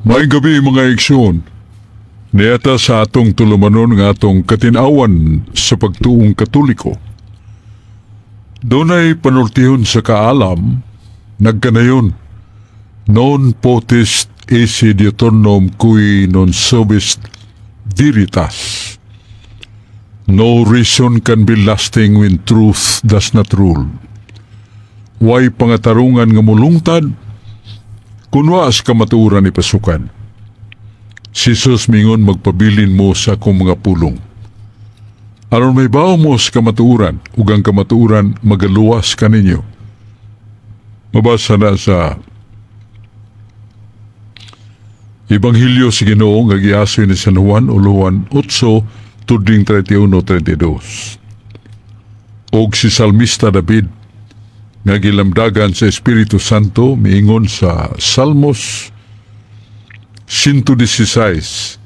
May gabi mga iksyon. Niyata sa atong tulumanon nga atong katinawan sa pagtuong Katoliko. Dunay panultihon sa kaalam, nagkanayon, non potest esse diuturnom cui non subist veritas. No reason can be lasting when truth does not rule. Way pangatarungan nga mulungtad, kunwaas kamatuuran ni pasukan. Si Jesus mingon magpabilin mo sa akong mga pulong. Aron may bao mo sa kamatuuran, ugang kamatuuran magaluwas ka ninyo. Mabasa na sa Ebanghelyo sa Ginoo nga giasoy ni San Juan o Juan 8, tudling 31-32. Og si Salmista David nga gilamdagan sa Espiritu Santo miingon sa Salmos 116,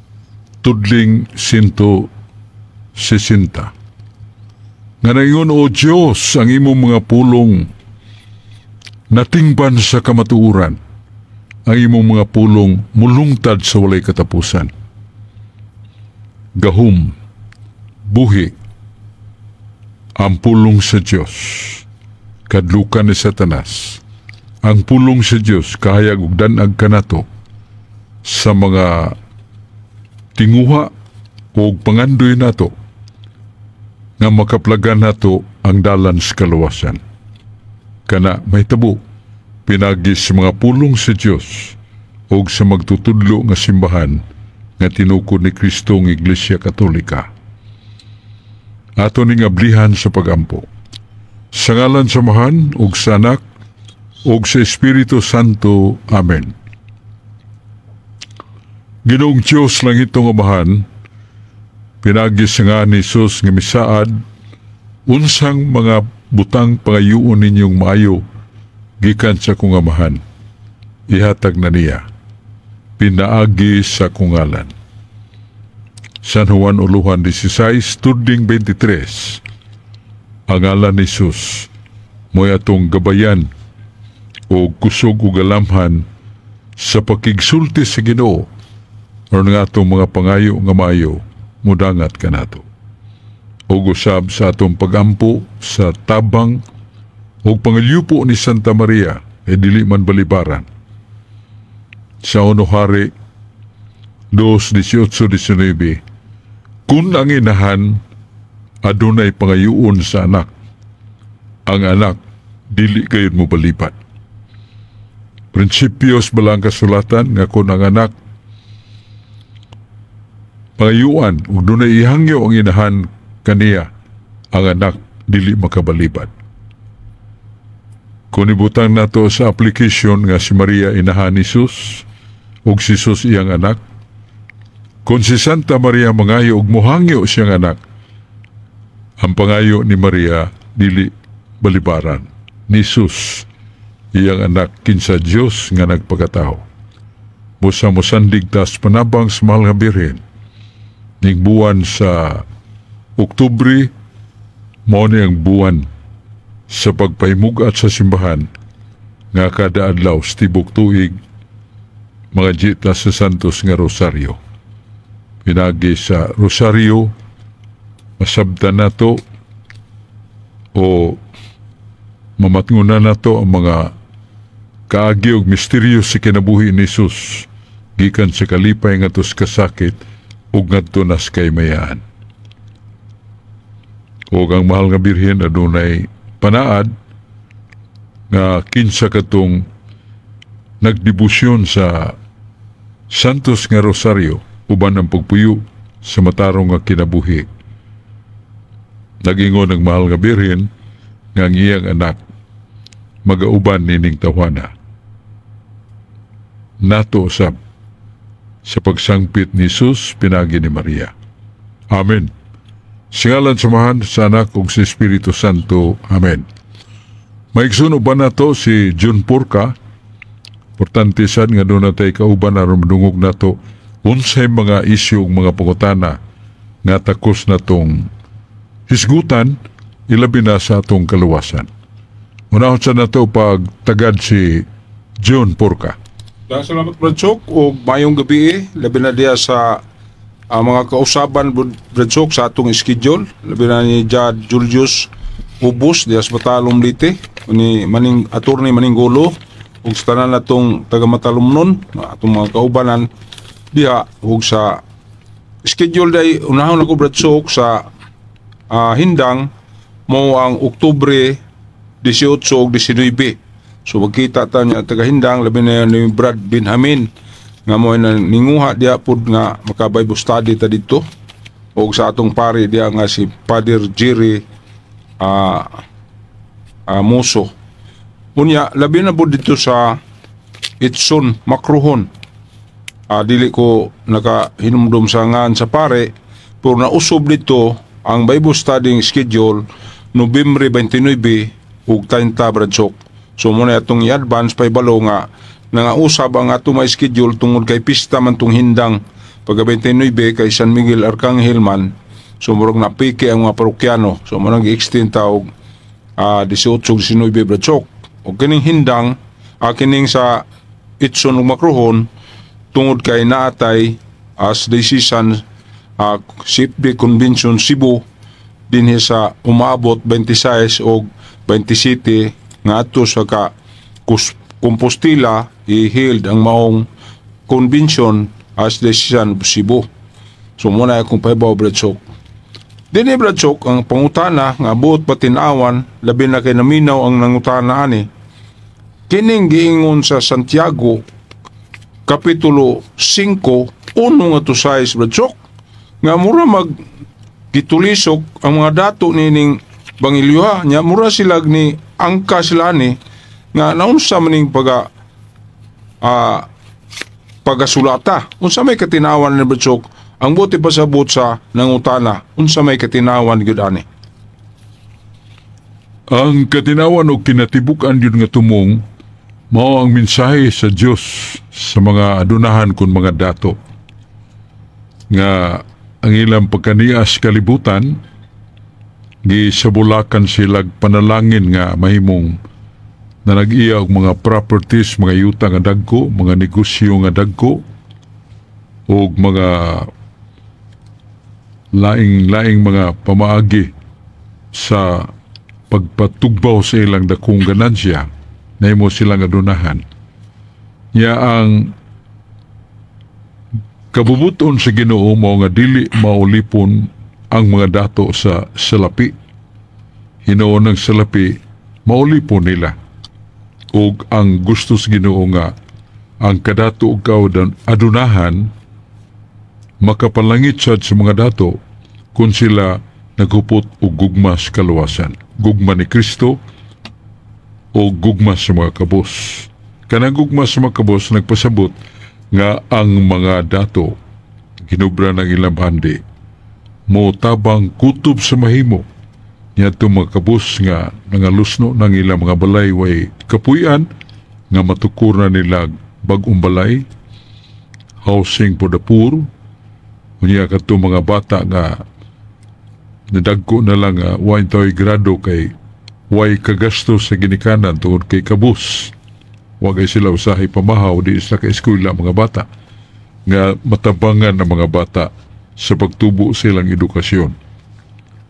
tudling 160. Nga naingon, O Diyos, ang imong mga pulong natingban sa kamatuuran, ang imong mga pulong mulungtad sa walay katapusan. Gahum, buhi, ang pulong sa Diyos, kadlukan ni Satanas. Ang pulong sa Diyos, kahayag ug danag kanato sa mga tinguha o pangandoy nato nga makaplagan nato ang dalan sa kaluwasan. Kana may tabo, pinagis sa mga pulong sa Diyos o sa magtutudlo nga simbahan nga tinukod ni Kristo ng Iglesia Katolika. Ato ning ablihan sa pagampo. Sa ngalan sa Amahan ug sa Anak ug sa Espiritu Santo. Amen. Ginoong Diyos lang itong Amahan, pinagis nga ni Jesus nga misaad, unsang mga butang pangayuon ninyong maayo, gikan sa kong Amahan. Ihatag na niya, pinaagi sa kungalan. San Juan Uluhan 16, tudling 23. Ang ngalan ni Jesus, mo'y atong gabayan o kusog o galamhan sa pakigsulti sa Ginoo, o nga atong mga pangayo nga maayo, mudangat ka nato. O gusab sa atong pagampo sa tabang o pangalyupo ni Santa Maria, dili man balibaran. Sa Hari 2:18-19, kung ang inahan adunay pangayuon sa anak, ang anak dili gayud mo balipat. Prinsipyos balang kasulatan nga kung ang anak pangayuan ug dunay ihangyo ang inahan kaniya, ang anak dili makabalibat. Kung ibutang nato sa application nga si Maria inahan ni Jesus ug si Jesus iyang anak, kung si Santa Maria mangayo ug mohangyo siyang anak, ang pangayo ni Maria dili balibaran. Ni Jesus iyang anak kinsa Dios nga nagpakatao. Busa mo sandigtas panabang sa mahal nga Birhen. Ning buwan sa Oktubre, mao ni ang buwan sa pagpahimugat sa simbahan nga kada adlaw sa tibok tuig mga jita sa Santos nga Rosario. Pinagi sa Rosario, masabtan nato o mamatngunan nato ang mga kaagi og misteryo sa kinabuhi ni Jesus gikan sa kalipay nga tos kasakit ug ngadto nas kaymayan. O ang mahal nga Birhen adunay panaad nga kinsa katong nagdebosyon sa Santos nga Rosario uban ang pagpuyo sa matarong nga kinabuhi. Nagingon ang mahal nga Birhen nga ang iyang anak magauban nining tawhana. Nato usab sa pagsangpit ni Jesus pinagi ni Maria. Amen. Singalan samahan sa Anak ug sa Espiritu Santo. Amen. Maigsuno ba nato si John Porca? Importante sad nga doon natay kauban aron madungog nato unsay mga isyu ug mga pangutana nga takos natong hisgutan ilabi na sa atong kaluwasan. Unahon sa nato pag tagad si John Porca. Salamat Bradsok o mayong gabi labi na diya sa mga kausaban Bradsok sa atong schedule labi na ni Judge Julius Ubos diya sa Matalom Lite ni Maning Attorney Maninggulo ug sa tanan natong taga Matalomnon atong mga kaubanan diha ug sa schedule day unahon ako Bradsok sa hindang mo ang Oktubre 18 ug 19. So magkita ta niya taga-hindang labi na ni Brad Benjamin nga mo na ninguha diya pud nga maka-Bible study ta dito o sa atong pare diya nga si Father Jerry Muso. Unya labi na pud dito sa Itson Makruhon. Dili ko nakahinumdum sa ngan sa pare pero nausob dito ang Bible studying schedule Nobyembre 29 ug 30 Bradsok. So muna itong i-advance pa ibalo nga nangausab ang ato may schedule tungod kay pista man tong hindang pagka 29 kay San Miguel Arcangel man. So murag napike ang mga parokyano. So muna gi-extend taog 18-19 Bradsok. O kining hindang kining sa Itson ug Makruhon tungod kay naatay as decision Sipdi Convention Cebu dinhi sa umaabot 26 o 27 nga ato sa Compostela i-held ang maong convention as decision Cebu. So muna akong paibaw Bradsok. Dini Bradsok ang pangutana nga buot patinawan labi na kay naminaw ang nangutana ani. Kining giingon sa Santiago Kapitulo 5 unong nga to 6 Bradsok nga mura mag gitulisok ang mga dato nining Bangilyo nya mura sila ni angka sila ni nga naunsa maning pagasulata unsa may katinawan ni Bradsok ang buti pasabot sa nangutana unsa may katinawan gyud ani. Ang katinawan o kinatibuk-an yun nga tumong mao ang mensahe sa Dios sa mga adunahan kun mga dato nga ang ilang pagkanias kalibutan gisabulakan silag panalangin nga mahimong na nag-iya og mga properties, mga yuta nga dagko, mga negosyo nga dagko og mga laing mga pamaagi sa pagpatugbaw sa ilang dakong ganansya na imo silang adunahan. Ya ang kabubuton sa Ginoo mao nga dili maulipon ang mga dato sa salapi. Hinoon ng salapi, maulipon nila. Ug ang gusto sa Ginoo nga, ang kadato ug adunahan, makapalangit sad sa mga dato kung sila naghupot og gugma sa kaluwasan. Gugma ni Kristo o gugma sa mga kabos. Kanang gugma sa mga kabos nagpasabot nga ang mga dato, ginubra ng ilang bandi, mo tabang kutob sa mahimo niya itong mga kabus nga nangalusno ng ilang mga balay way kapuyan nga matukur na nila bagong balay housing for the poor niya kato mga bata nga nadagko na lang way tao'y grado kay way kagasto sa ginikanan tungod kay kabus wagay sila usahay pamahaw di sa ka-eskwela mga bata nga matabangan ng mga bata sa pagtubo silang edukasyon.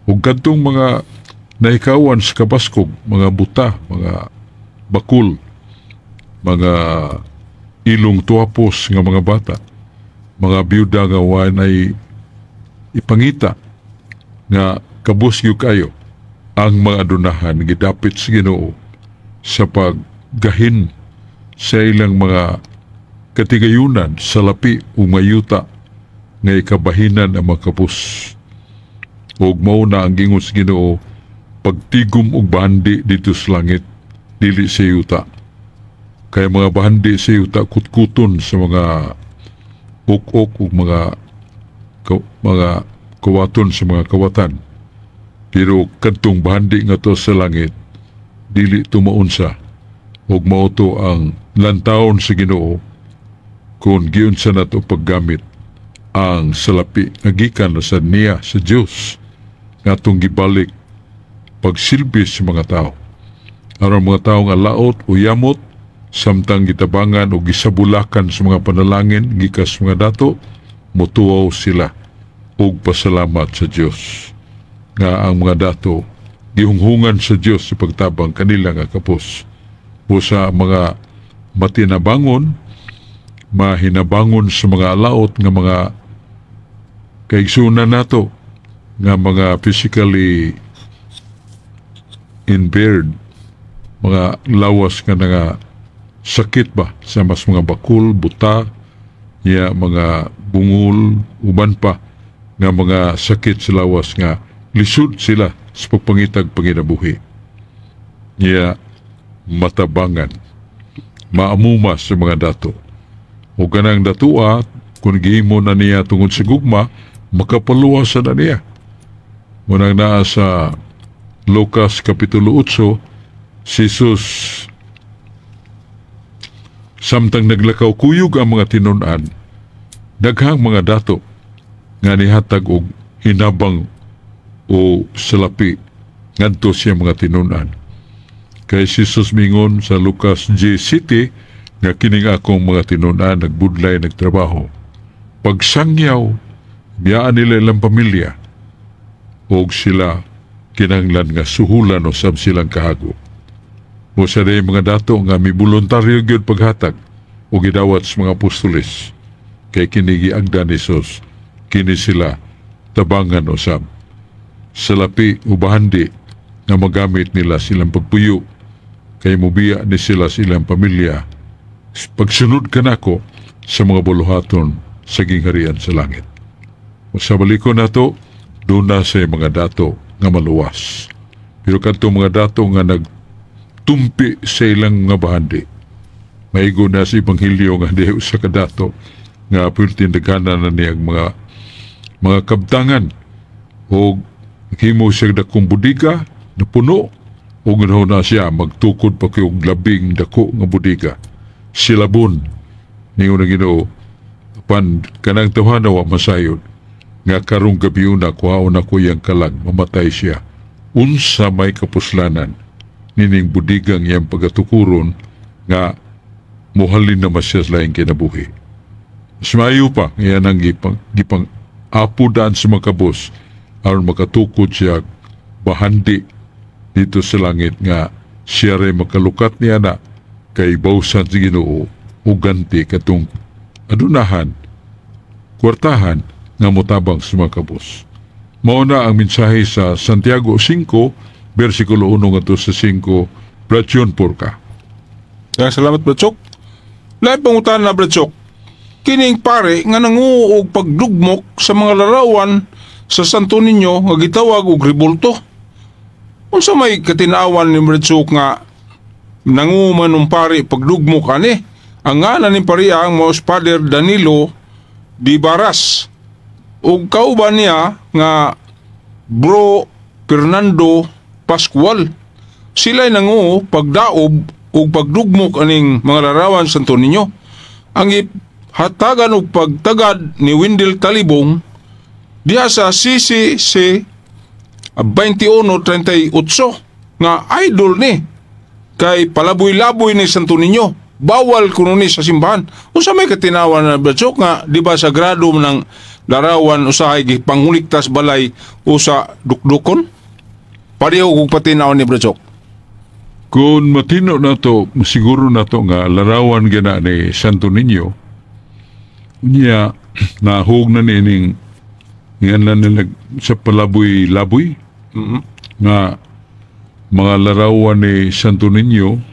Ug kadtong mga naikawan sa kabaskog, mga buta, mga bakul, mga ilong tuwapos nga mga bata, mga biyuda nga wanay ipangita nga kabusyo kayo ang mga adunahan gidapit sa Ginoo sa paggahin sa ilang mga katigayunan sa lapi o mayuta nga ikabahinan ang mga kapus. Og mao na ang gingon sa Ginoo pagtigom og bandi dito sa langit dili sa yuta. Kaya mga bandi sa yuta kutkuton sa mga ok-ok ug mga kawaton sa mga kawatan. Pero kadtong bandi nga to sa langit dili tumaunsa og mao to ang lantawon sa Ginoo kung giunsa nato paggamit ang salapi nga gikan sa niya sa Dios nga atong gibalik pagsilbi sa mga tao. Aron mga tao nga laot o yamot samtang gitabangan o gisabulakan sa mga panalangin gikas mga dato, mutuaw sila og pasalamat sa Dios nga ang mga dato gihunghungan sa Dios sa pagtabang kanila nga kapos. O sa mga matinabangon, mahinabangon sa mga alaot nga mga kaigsunan nato nga mga physically impaired, mga lawas nga nga sakit ba sa mas mga bakul, buta, mga bungol, uban pa nga mga sakit sa lawas nga lisod sila sa pagpangitag panginabuhi. Matabangan, maamuma sa mga dato. O ganang datua, kung gihimo na niya tungod sa gugma, makapaluwas na niya. Munang naa sa Lucas Kapitulo 8, si Jesus samtang naglakaw kuyog ang mga tinunan, daghang mga dato nga nihatag og hinabang o salapi ngadto siya mga tinunan. Kay si Jesus mingon sa Lucas 10:7 nga kining akong mga tinunan nagbudlay nagtrabaho. Pagsangyaw, biyaan nila ilang pamilya og sila kinahanglan nga suhulan o sab silang kahago. O sa day mga dato nga may voluntaryo gyud paghatag o gidawat sa mga apostoles kay kini giagda ni Jesus, kini sila tabangan usab. Salapi o bahandi nga magamit nila silang pagpuyo kay mubiya ni sila silang pamilya pagsunod kanako sa mga buluhaton sa gingharian sa langit. O sa balikon nato, doon na sa mga dato nga maluwas. Pero kanto mga dato nga nagtumpi sa ilang nga bahandi, maigo na sa Ebanghelyo nga diyo sa kadato nga pwертindaganan na niyang mga kabtangan o himo siya dakong budiga na puno o ganaw na siya magtukod pa kayong labing dako nga budiga. Silabon niyo na Ginoo pan kanang tawhana wa masayod nga karong gabi una kuhaon ako yang kalag mamatay siya. Unsa may kapuslanan nining budigang yang pagatukuron nga muhalin na masya sa laing kinabuhi. Sumayo pa ngayon ang gipang apudaan sa mga kabos aron makatukod siya bahandi dito sa langit nga siya rin makalukat niya na kay bawsan sa Ginoo o ganti katong adunahan, kwartahan nga motabang sa mga kabos. Mauna ang mensahe sa Santiago 5, versikulo 1 ngadto sa 5, Bradsyon Porka. Salamat, Bradsok. Lahat pangutan na, Bradsok. Kining pare nga nanguog pagdugmok sa mga larawan sa Santo Niño nga gitawag og rebulto. Unsa may katinawan ni Bradsok nga nanguman ng pare pagdugmok ani? Ang ngalan ni pariya ang Mos Father Danilo Di Baras. Ug kauban niya nga Bro Fernando Pascual. Sila'y nangu pagdaob ug pagdugmok aning mga larawan sa Santo Niño. Ang hatagan og pagtagad ni Wendell Talibong diha sa CCC 2138 nga idol ni kay palaboy-laboy ni Santo Niño. Bawal kuno ni sa simbahan. Unsa may katinawan na, Bradsok, nga di ba sagrado ng larawan usahay gipanghuligtas balay o sa dukdukon? Pareho kung patinawan ni Bradsok. Kung matino na to, siguro na to nga larawan gana ni Santo Niño, niya nahug na nining nga nila sa palaboy-laboy nga mga larawan ni Santo Niño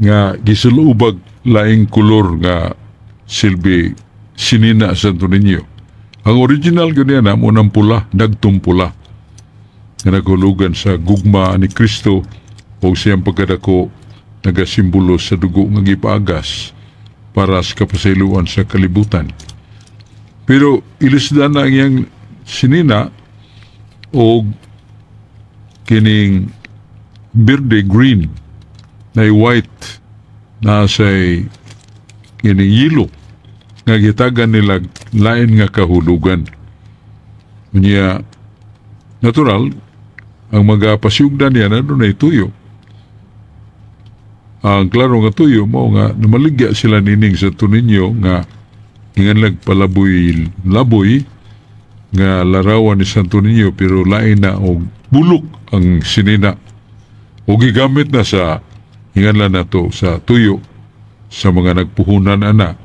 nga gisulubag laing kulor nga silbi sinina Santo Niño. Ang original ganyan na munang pula, dagtong pula nga naghulugan sa gugma ni Kristo o siyang pagkadako nagasimbolo sa dugo nga gipaagas para sa kapasayloan sa kalibutan. Pero ilisdan na ang iyang sinina o kining berde green na white na say kining yelo nga gitagan nila lain nga kahulugan. Unya natural ang magapasugdan niya na doon ay tuyo. Ang klaro nga tuyo mo nga namaligya sila nining sa tuninyo nga inganlag palaboy-laboy nga larawan ni Santo Niño pero lain na og bulok ang sinina o gigamit na sa inganlan na to sa tuyo sa mga nagpuhunan ana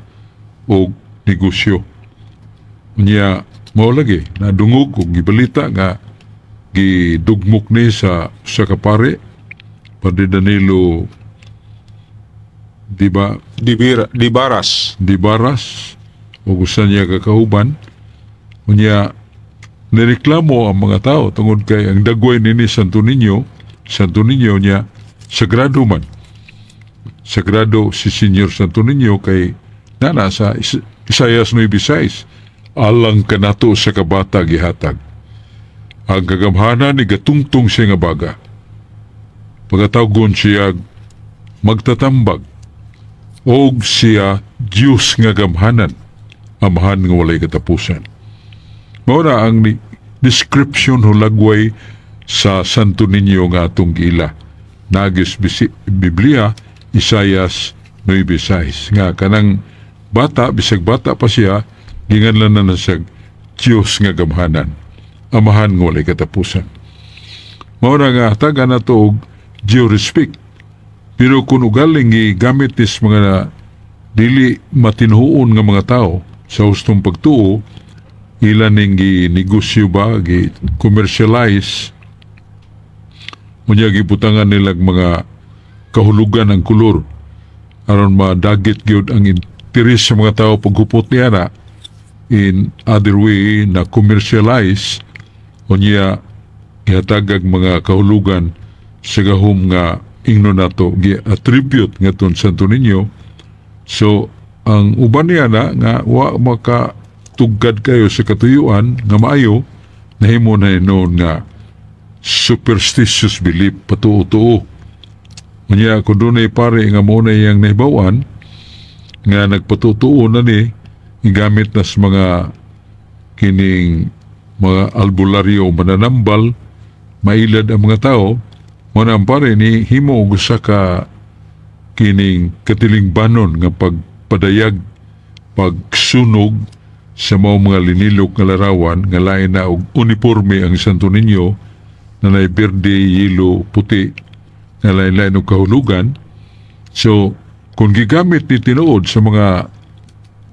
o negosyo. Unya mao lagi nadungog og gibalita nga gidugmok ni sa kapare Padre Danilo di Baras. di Baras o gusto niya kakauban. Unya nireklamo ang mga tao tungod kay ang dagway nini Santo Niño niya sagrado man. Sagrado si Senyor Santo Niño kay nana sa Isaias 9:6 alang kanato sa kabata gihatag. Ang kagamhanan ni gatungtong siya nga baga. Pagkatawgon siya magtatambag og siya Diyos nga gamhanan, amahan nga walay katapusan. Mao na ang description hulagway sa Santo Niño nga atong giila. Nagis Biblia Isaias 9:6 nga kanang bata bisag bata pa siya ginganlan na sa Diyos nga gamhanan, amahan nga walay katapusan. Mao na nga hatagan nato og due respect. Pero kung ugaling gamit nis mga dili matinhuon nga mga tao sa hustong pagtuo, ilan ning ginegosyo ba, gi-commercialize, unya giputangan nilag mga kahulugan ang kulor aron madagit gyud ang interes sa mga tao paghupot niya na in other way na commercialize unya ihatagag mga kahulugan sa gahom nga ingno nato gi-attribute nga ton Santo Niño. So ang uban niya na nga wa makatugad kayo sa katuyuan nga maayo nahimo na noon nga superstitious belief patuo-tuo. Unya kung doon ay pare nga muna yang nahibawan nga nagpatutuo na ni gamit na sa mga kining mga albularyo mananambal mailad ang mga tao muna ang pare ni himo og usa ka kining katilingbanon nga pagpadayag pagsunog sa mga linilok nga larawan nga lain na og uniforme ang Santo Niño na nay berde, yelo, puti na lain-lain og kahulugan. So kung gigamit ni tinuod sa mga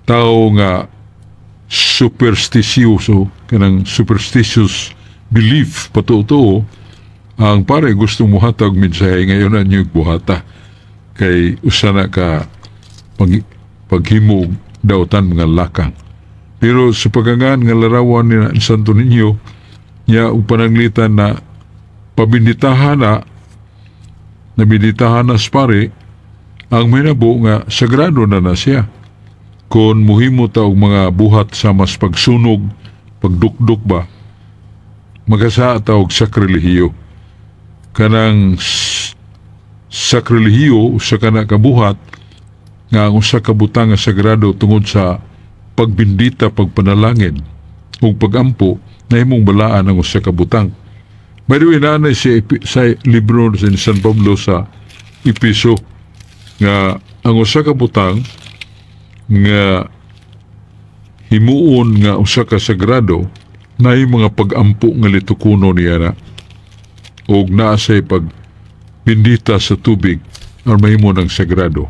tao nga superstitioso kanang superstitious belief patuo ang pare gusto muhatag mensahe ngayon na niyog buhata kay usana ka paghimog dautan mga lakang. Pero sa pagangan nga larawan ni Santo Niño niya upananglitan na pabinditahan na sa pare ang minabo nga sagrado na siya. Kung muhimo ta og mga buhat sa mas pagsunog, pagdukduk ba, magasa ta og sakrelihiyo. Kanang sakrelihiyo sa kana kabuhat nga ang usa ka butang nga sagrado tungod sa pagbindita, pagpanalangin ug pagampo na himong balaan ang usa ka butang. By the way, naanay sa libro ni San Pablo sa Episo nga ang usa ka butang nga himuon nga usa ka sagrado na mga pagampo nga litukuno niya na o naasay pagbindita sa tubig ang mahimo ng sagrado.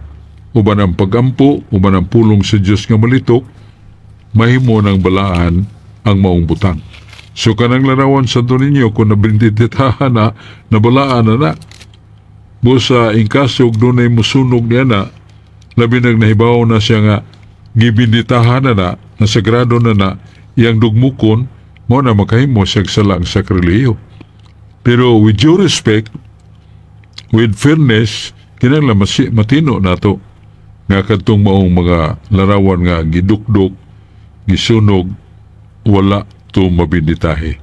Uban ang pagampo, uban ang pulong sa Diyos nga malitok, mahimo ng balaan ang maong butang. So kanang larawan sa Niño kung nabinditahan na, nabalaan na. Busa ingkasog doon ay musunog niya na, labi nang nahibaw na siya nga gibinditahan na sagrado na iyang dugmukon, mo na makahimo siya salang sakreliyo. Pero with due respect, with fairness, kinanglan matino nato nga kadtong maong mga larawan nga gidukdok, gisunog, wala to mabinditahe.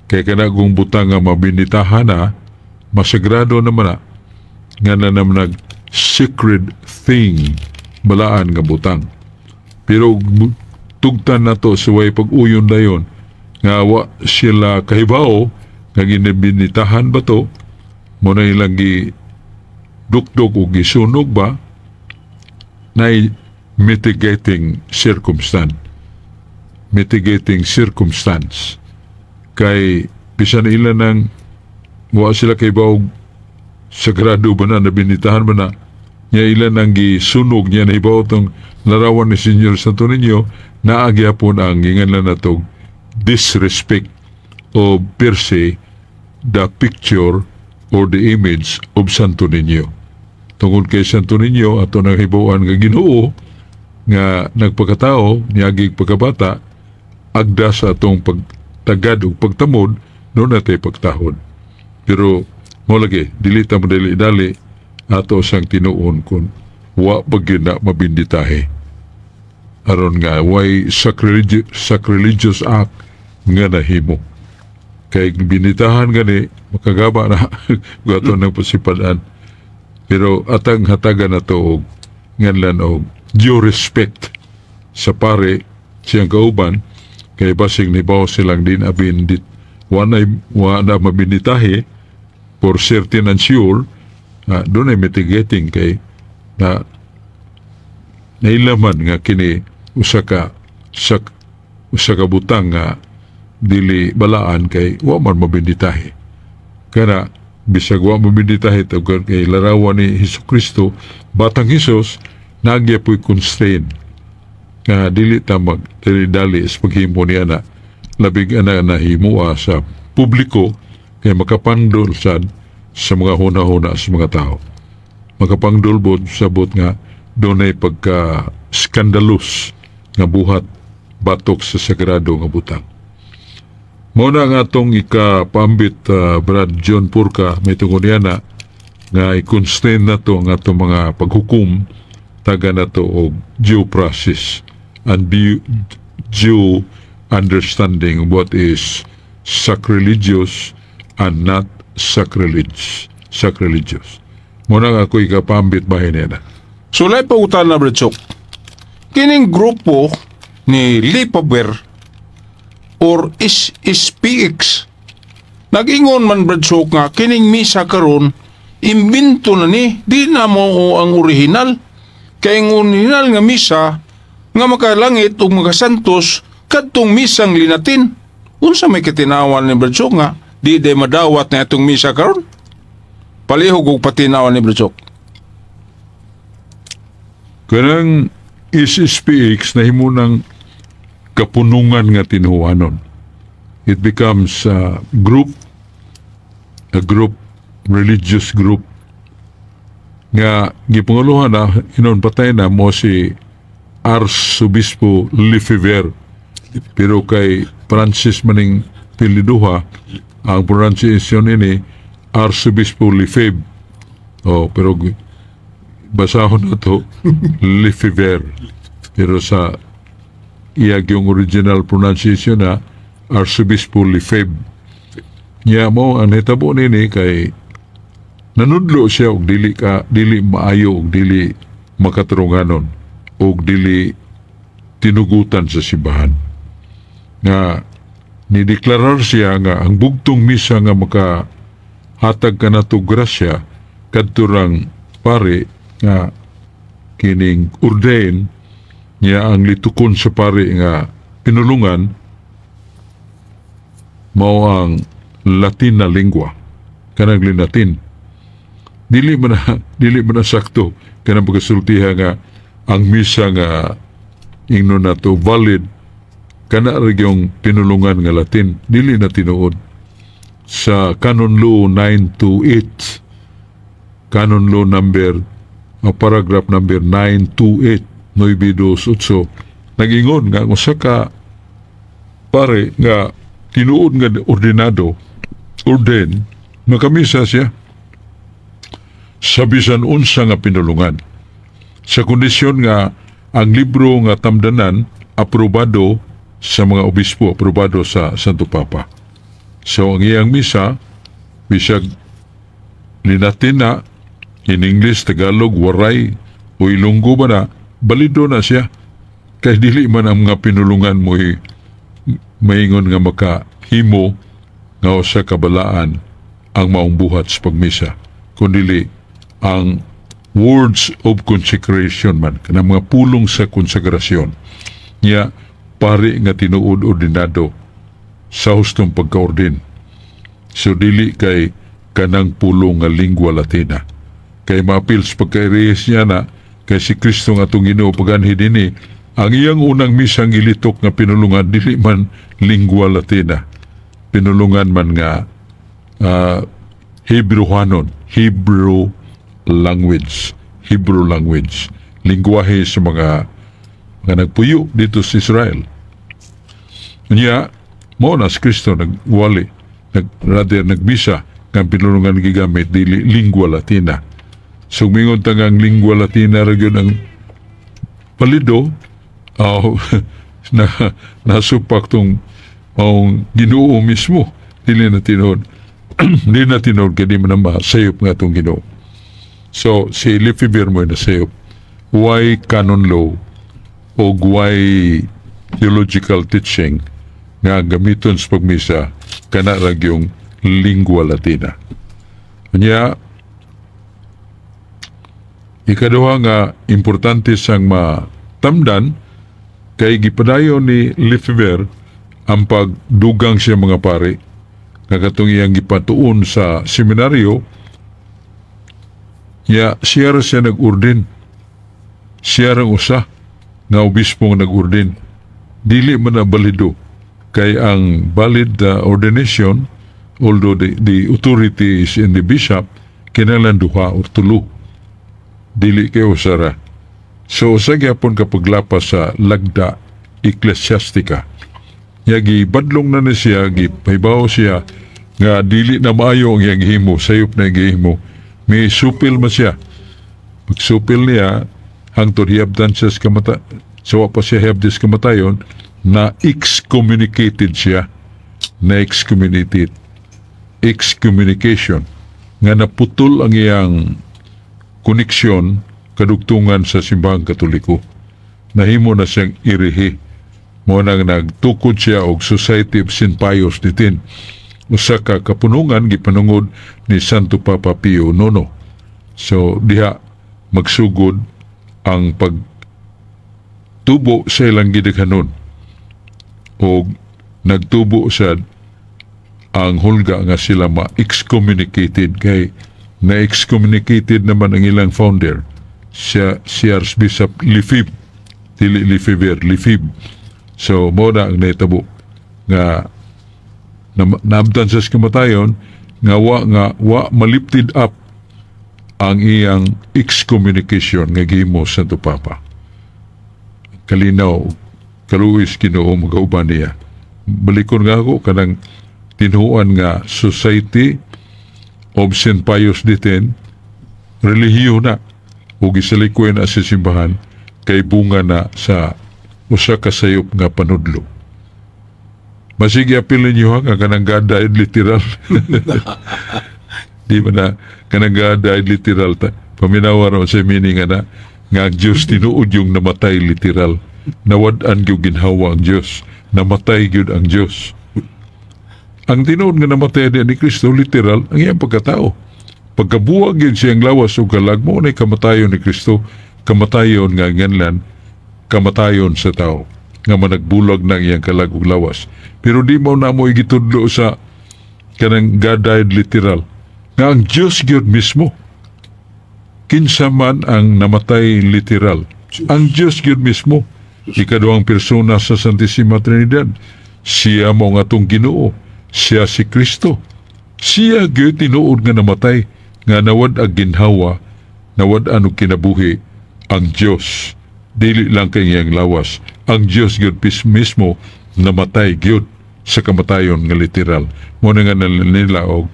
Kaya kanagong butang nga mabinditahan na, masagrado naman na, nga na naman nag-sacred thing, balaan nga butang. Pero tugtan na to sa way pag-uyon dayon, nga wa sila kahibaw, nga ginabinitahan ba to, muna ilang dukdok o gisunog ba, na mitigating circumstance. Mitigating circumstance. Kay bisan ilan ng wa sila kay baog sagrado ba na nabinitahan ba na niya ilan ang gisunog niya na ibaw itong larawan ni Senyor Santo Niño na agyapon ang ingan na natog disrespect o per se the picture or the image of Santo Niño. Tungkol kay Santo Niño ato nang hibawan nga Ginoo nga nagpakatao niyagig pagkabata agda sa atong pagtagad o pagtamod noon natay pagtahod. Pero mo lagi dili ta mo dali ato sang tinuon kun wa pagid na mabinditahe aron nga way sacrilegious act nga nahimo kay binitahan gani makagaba na gato ng pasipadan. Pero atang hatagan na to og nganlan og due respect sa pare siyang kauban kay basig ni bawo silang din abindit wa na mabinditahe for certain and sure. Doon ay mitigating kay na nailaman nga kini usa ka butang nga dili balaan kay wa man mabinditahe. Kana bisag wa mabinditahe to kay larawan ni Hesukristo, batang Hesus nagyapoy constrain nga dili ta magdali sa paghimo niya na labig ana nahimua sa publiko kay makapandol sad sa mga huna-huna sa mga tao. Makapangdulbod sabot nga doon ay pagka-skandalous nga buhat batok sa sagrado nga butang. Muna nga itong ikapambit Brad John Purka may tungkol na nga i-constrain na to nga itong mga paghukum taga na to o due process and due understanding what is sacrilegious and not sacrilegious. Muna nga ako ikapambit bahay nila. Sulay pa utan na Bradsok. Kining grupo ni Lipaber or SPX nag-ingon man Bradsok nga kining misa karon imbento na ni di na mo ang original. Kay ang original nga misa nga makalangit o magasantos kadtong misang linatin. Unsa may katinawan ni Bradsok nga di madawat na itong misa karon? Palihog og patinawan ni Bradsok. Kanang SPX na himo ng kapunungan nga tinuhanon. It becomes a religious group nga gipanguluhan na inon patay na mo si Arsobispo Lefebvre. Pero kay Francis maning Piliduha ang pronunciation ini Arsobispo Lefebvre. Pero basahon na to Lefebvre. Pero sa iyag yung original pronunciation na Arsobispo Lefebvre. Niya mo ang hitabo nini kay nanudlo siya og dili maayo og dili makatarunganon og dili tinugutan sa simbahan. Nga nideklarar siya nga ang bugtong misa nga makahatag ka na to grasya kadturang pare nga kining ordain niya ang litukon sa pare nga pinulungan mao ang Latin na lingua kanang Latin dili man na sakto kanang pagkasultiha nga ang misa nga ingno na to valid kana yung pinulungan nga Latin dili na tinuod sa Canon Law 928 Canon Law number paragraph number 928 928 nag-ingon nga kung saka pare nga tinuod nga ordinado ordain makamisa siya sa bisan unsa nga pinulungan sa kondisyon nga ang libro nga tamdanan aprobado sa mga obispo, aprobado sa Santo Papa. So ang iyang misa bisag linatin na in English, Tagalog, Waray o Ilonggo ba na balido na siya kay dili man ang mga pinulungan mo maingon nga makahimo nga sa kabalaan ang maong buhat sa pagmisa kundili ang words of consecration man, kanang mga pulong sa konsagrasyon niya pari nga tinuod ordinado sa hustong pagkaordin. So dili kay kanang pulong nga lingua latina, kay mapils pagkairehis niya na kay si Kristo nga itong Ginoo paganhi dinhi ang iyang unang misang ilitok nga pinulungan dili man lingua latina, pinulungan man nga Hebrew language, lingwahe sa mga nagpuyo dito sa Israel. Niya, mo na si Kristo nagbisa kang pinulungan gigamit dili lingua latina. So mingon tangang lingua latina ra gyud ang palido nasupak tong Ginoo mismo, dili na tinod hindi na tinod kaya di man na masayop nga tong Ginoo. So si Lefebvre mo na sayop why canon law o why theological teaching nga gamiton sa pagmisa kana ra yung lingua latina. Kanya ikaduha nga importante sang matamdan kay gipadayon ni Lefebvre ang pagdugang siya mga pare nga katong iyang gipatuon sa seminaryo siya ra siya nag-urdin, siya ra usa nga obispo nga nag-urdin, dili man na balido kay ang valid ordination, although the authority is in the bishop, kinahanglan duha o tulo, dili kay usara. So usa gyapon kapag lapas sa lagda eklesiastika, gibadlong na siya, gipahibaw siya nga dili na maayo ang iyang himo, sayop na iyang himo, may supil man siya. Magsupil niya hangtod hiyabdan siya sa sawa pa siya hiyabdan sa kamatayon, na excommunicated siya, excommunication nga naputol ang iyang koneksyon kadugtungan sa simbahang Katoliko, nahimo na siyang irihi. Mo nang nagtukod siya og Society of St. Pius X, usa ka kapunungan gipanungod ni Santo Papa Pio IX. So diha magsugod ang pagtubo sa ilang gidaghanon o nagtubo sad ang hulga nga sila ma-excommunicated kay na-excommunicated naman ang ilang founder, si Archbishop Lefebvre, dili Lefebvre, Lefebvre. So mo na ang naitabo nga naabdan sa kamatayon nga wa malipted up ang iyang excommunication nga gihimo sa Santo Papa. Kalinaw, kaluwis Ginoo magauban niya. Balikon nga ako kanang tinuan nga Society of St. Pius X, relihiyo na o gisalikuan na sa simbahan kay bunga na sa usa ka sayop nga panudlo. Masige apilin niyo nga kanang gadaid literal. Di ba na kanang gadaid literal paminawa ron sa meaning nga ang Diyos tinuod yung namatay literal. Nawad-an yung ginhawa ang Diyos. Namatay yun ang Diyos. Ang tinuod nga namatay ni Kristo literal ang iyang pagkatao. Pagkabuwag yun siyang lawas o kalag mo na kamatayon ni Kristo, kamatayon nga nganlan, kamatayon sa tao nga managbulag ng iyang kalag ug lawas. Pero di mo na mo igitudlo sa kanang God died literal nga ang Diyos gyud mismo kinsa man ang namatay literal, ang Diyos gyud mismo, ikaduhang persona sa Santissima Trinidad, siya mo nga tong Ginoo, siya si Kristo, siya gyud tinuod nga namatay nga nawad ag ginhawa, nawad ano kinabuhi ang Diyos, dili lang kay iyang lawas, ang Diyos gyud mismo namatay gyud sa kamatayon nga literal. Mo na nga nila og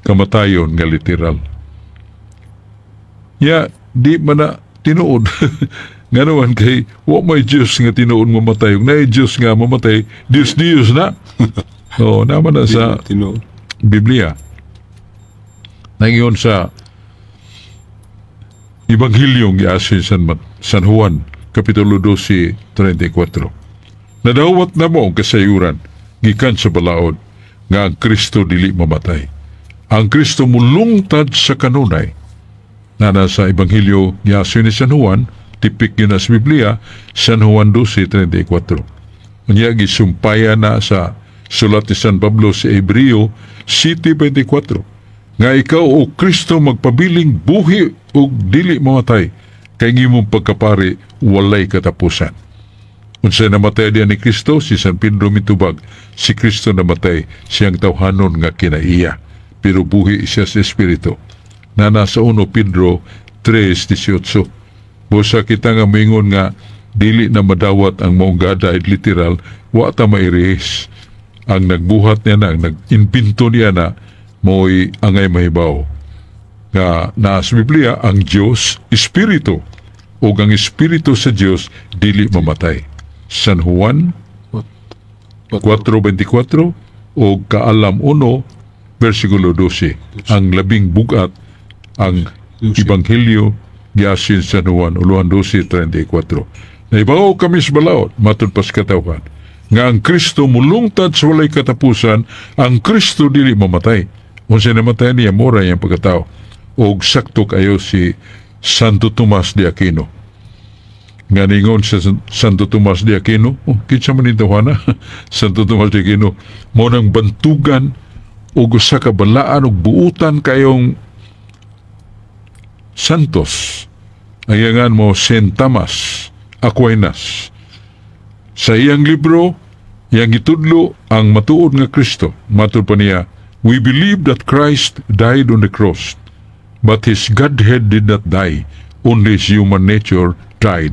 kamatayon nga literal. Di man na tinuod. Nga naman kay wa may Diyos nga tinuod mamatay. Kung na Diyos nga mamatay, Diyos na. Oo, naman na sa Biblia. Nangiyon sa Ebanghilyong giasin San Juan, Kapitulo 12:34. Nadawat na mo ang kasayuran gikan sa balaod nga ang Kristo dili mamatay. Ang Kristo mulungtad sa kanunay na nasa Ebanghelyo ni Asin ni San Juan, tipik yun na sa Biblia, San Juan 12:34. Unya gisumpaya na sa sulat ni San Pablo sa Hebreo 7:24 nga ikaw o Kristo magpabiling buhi o dili mamatay kay imong pagkapari walay katapusan. Unsay namatay diyan ni Kristo, si San Pedro mitubag, si Kristo namatay siyang tawhanon nga kinaiya, pero buhi siya sa Espiritu. Na nasa 1 Pedro 3:18. Busa kita nga mingon nga dili na madawat ang maong gadaid literal, wa ta mairihis. Ang nagbuhat niya na, ang nag-impinto niya na, mo'y angay mahibaw. Nga na sa Biblia, ang Diyos, Espiritu, o ang Espiritu sa Diyos, dili mamatay. San Juan 4:24 o Kaalam 1, versikulo 12. Ang labing bugat, ang Ebanghelyo giasin San Juan 12:34. Naibaw kami sa balaod, matod pas katawan, nga ang Kristo mulungtad sa walay katapusan, ang Kristo dili mamatay. Unsay namatay niya, mora yung pagkatao. O sakto kayo si Santo Tomas de Aquino. Nga ningon sa Santo Tomas de Aquino, kitsa man ito na, Santo Tomas de Aquino, mo nang bantugan o sa kabalaan o buutan kayong santos. Ayangan mo Saint Thomas Aquinas. Sa iyang libro, iyang itudlo ang matuod nga Kristo. Matud pa niya, we believe that Christ died on the cross, but His Godhead did not die, only His human nature died.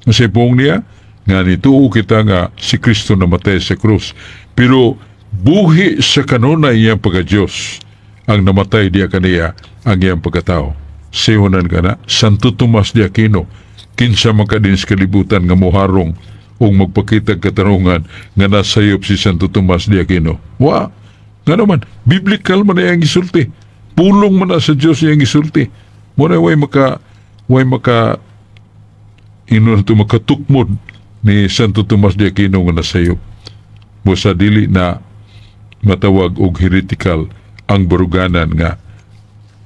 Kasi pong niya, nga nituo kita nga si Kristo namatay sa krus, pero buhi sa kanunay iyang pagka-Diyos, ang namatay diya kaniya ang iyang pagkatao. Sihonan ka na, Santo Tomas de Aquino, kinsa makadin sa kalibutan nga muharong o magpakitag katarungan nga nasayop si Santo Tomas de Aquino. Nga naman, biblical man na yung isulti. Pulong man na sa Diyos yung isulti. Muna way maka makatukmod ni Santo Tomas de Aquino nga nasayop. Busa dili na matawag og heretical ang baruganan nga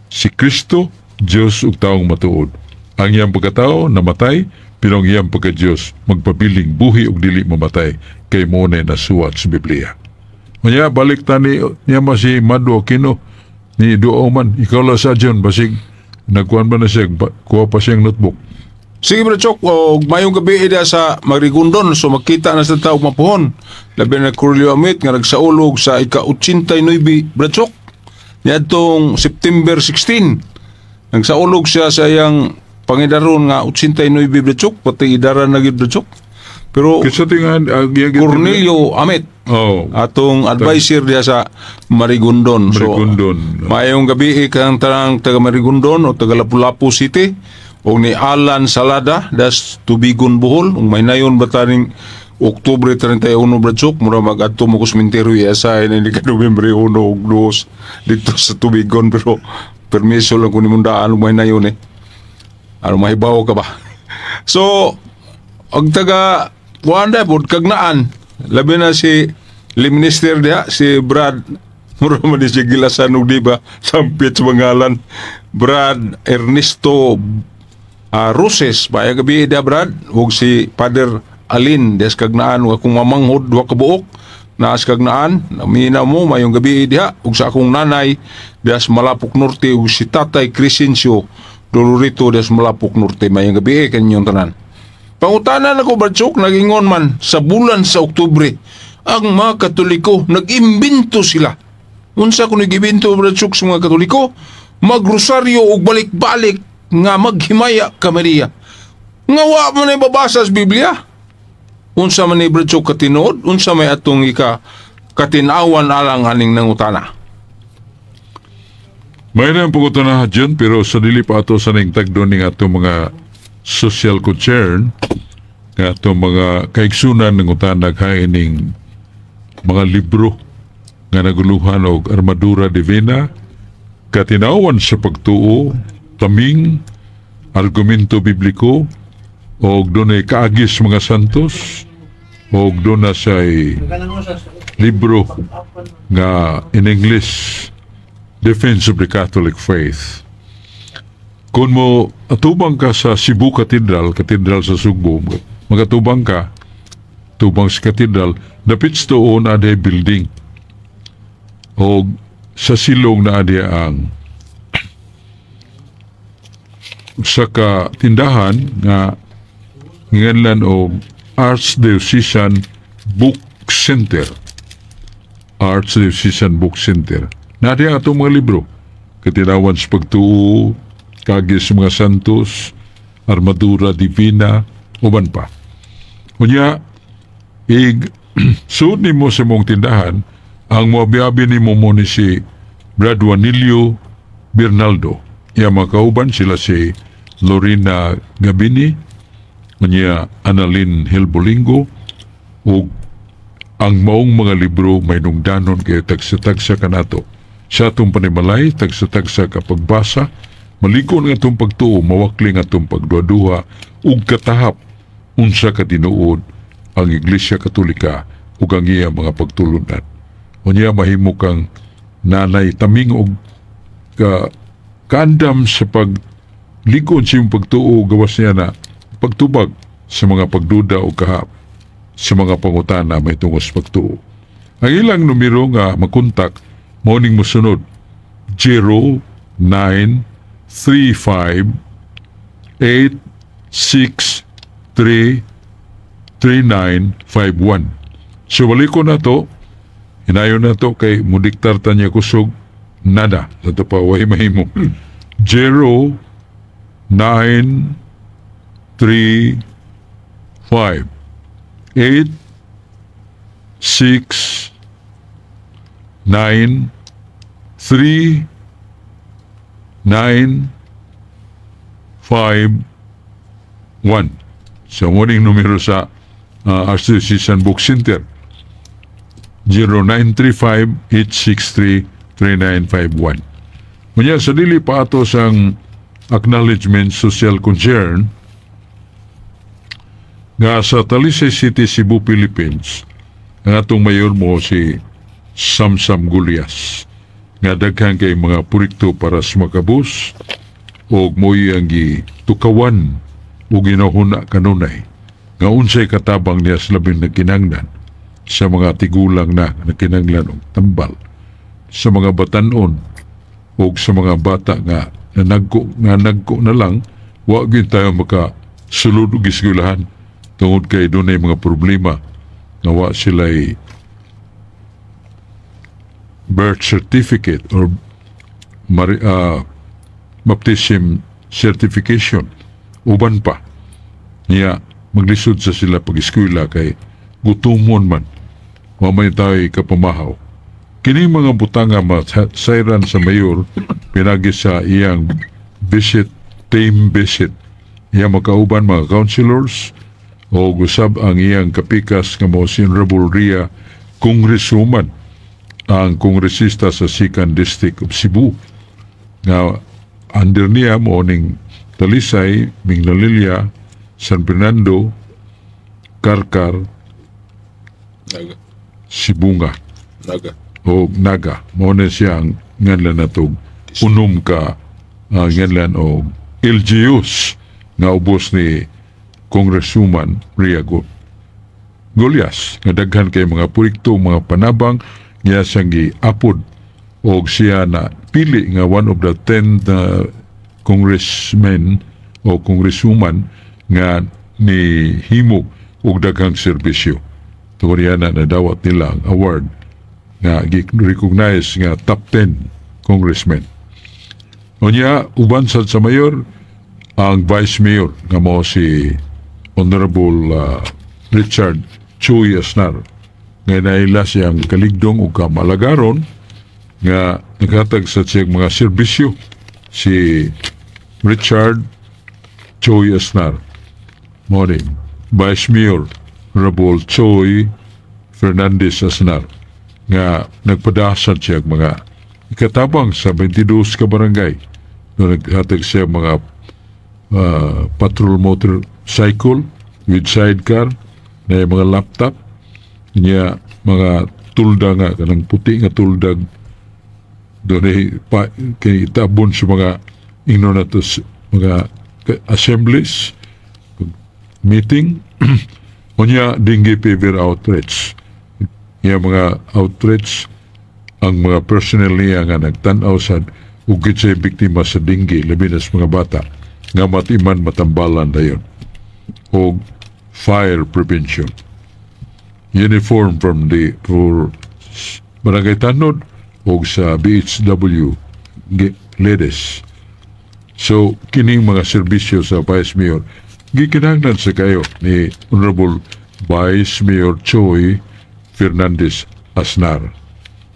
si Kristo, Diyos ug taong matuod. Ang iyang pagkatao namatay, pero ang iyang pagka-Diyos magpabiling buhi ug dili mamatay kay mo na nasuwat sa Biblia. Maya balik tani niya si Mado Aquino ni Duo man, ikaw la sa dyan, basig nagkuhan ba na siya, kuha pa siyang notebook. Sige, Brad Chok, o mayong gabi ida sa Marigondon, so makita na sa tao mapuhon. Labi na Corleo Amit, nga nagsaulog sa ika-89, Brad Chok. Niadtong September 16, nagsaulog siya sa iyang pangidaron nga 89, Brad Chok, pati idaran na Brad Chok. Pero Kisa tingan, Cornelio Amit, atong advisor diya sa Marigondon. Marigondon. So, mayong gabi kang tanang taga Marigondon o taga Lapu-Lapu City, o ni Alan Salada das Tubigon Bohol, ug may nayon bataning Oktubre 31 Bradsok, mura mag-adto mo ko sementeryo iasay na ni November 1 ug 2 dito sa Tubigon, pero permiso lang kung nimundaan ug may nayon ano mahibaw ka ba. So ang taga Wanda pod kagnaan, labi na si Minister dia si Brad, mura man ni siya gilasan og di ba sampit sa pangalan Brad Ernesto Roses, baya gabi da Brad, huwag si Father Alin, des kagnaan, huwag akong mamanghod, huwag kabuok, naas kagnaan, namina mo, mayong gabi diha, huwag sa akong nanay, des Malapok Norte, huwag si Tatay Crescencio Dolorito, des Malapok Norte, mayong gabi kanyong tanan. Pangutanan ako, Bradsok, nagingon man, sa bulan sa Oktubre, ang mga Katoliko, nag-imbento sila. Unsa kung nag-imbento, Bradsok, sa mga Katoliko, magrosaryo o balik-balik, nga maghimaya ka Maria. Nga wa man ay babasa sa Biblia. Unsa man ni Bradsok katinood, unsa may atong katinawan alang aning nangutana. May na ang pagutana dyan, pero sa dili pa ato sa ning tagdo ning atong mga social concern, nga atong mga kaigsunan ng utana kay ning mga libro nga naguluhan og Armadura Divina, katinawan sa pagtuo, taming, argumento bibliko, o doon ay kaagis mga santos, o doon na sa libro nga in English Defense of the Catholic Faith. Kung mo atubang ka sa Cebu Cathedral sa Sugbo, magatubang ka, tubang sa Cathedral, dapit doon na building. O sa silong na ang sa tindahan nga nganlan o Archdiocesan Book Center. Archdiocesan Book Center. Nadi ang atong mga libro. Katinawan sa pagtuo, kagis mga santos, armadura divina, uban pa. Kunya, suod ni mo sa mong tindahan, ang mabiabi ni mo ni si Brad Juanilio Bernaldo. Iya makauban sila si Lorena Gabini, kunya Annalyn Helbolingo, o ang maong mga libro may nungdanon kay tagsa-tagsa kanato. Sa atong panimalay, tagsa-tagsa kapagbasa, malikon nga itong pagtuo, mawakli nga itong pagduaduha, ug katahap, unsa ka tinuod ang Iglesia Katolika ug ang iya mga pagtulunan. Unya mahimo kang nanay taming og kaandam sa paglikod sa iyong pagtuo, gawas niya na pagtubag sa mga pagduda o kahap sa mga pangutana may tungos pagtuo. Ang ilang numero nga makontak morning mosunod 0935-863-3951. So balik ko na to, hinayon na to kay mudiktar ta niya kusog nada sa ito pa way mahimo 0935-863-3951. Sa morning numero sa Archdiocesan Book Center 0935-863-3951. Kunya sa dili pa ato sang acknowledgement social concern nga sa Talisay City, Cebu, Philippines, ang atong mayor mo si Samsam Gulyas nga daghang kay mga proyekto para sa makabus o mo'y ang gitukawan o ginahuna kanunay nga unsay katabang niya sa labing nagkinanglan sa mga tigulang na nagkinanglan og tambal, sa mga batanon o sa mga bata nga nagko na lang, wa gyud tayo makasulod og eskwelahan tungod kay dunay mga problema nga wa sila'y birth certificate or baptism certification, uban pa niya maglisod sa sila pag-eskwela kay gutumon man mamay tayo kapamahaw. Kini mga butang nga masayran sa mayor pinagi sa iyang team visit, iya makauban mga councilors o gusab ang iyang kapikas nga mo si Honorable Ria Congresswoman, ang kongresista sa 2nd District of Cebu nga under niya mo ning Talisay, Mingnalilla, San Fernando, Karkar, Sibunga o Naga. Mo na siya ang nganlan na itong unom ka nganlan o LGUs nga ubos ni Congresswoman Ria Gulyas nga daghan kay mga proyekto, mga panabang niya siyang giapod o siya na pili nga one of the 10 congressmen o congresswoman nga ni himo og daghang serbisyo. Tungod na nadawat nila ang award nga gi-recognize nga top 10 congressmen. Unya uban sad sa mayor ang vice mayor nga mo si Honorable Richard Chuy Asnar nga naila siyang kaligdong o kamalagaron nga naghatag sa siyang mga serbisyo si Richard Chuy Asnar. Morning, Vice Mayor Honorable Choy Fernandez Asnar nga nagpadasad siya mga ikatabang sa 22 ka barangay na naghatag siya mga patrol motorcycle with sidecar na mga laptop niya, mga tulda nga kanang puti nga tuldag doon ay itabon sa mga ingno na to mga assemblies, meeting, unya dengue fever outreach. Yung mga outreach, ang mga personnel niya nga nagtanaw sa ugit sa biktima sa dengue, labi na sa mga bata, nga matiman matambalan na yun. O fire prevention. Uniform from for Barangay Tanod o sa BHW ladies. So, kining mga serbisyo sa Vice Mayor, gikinahanglan sa kayo ni Honorable Vice Mayor Choi Fernandez Asnar.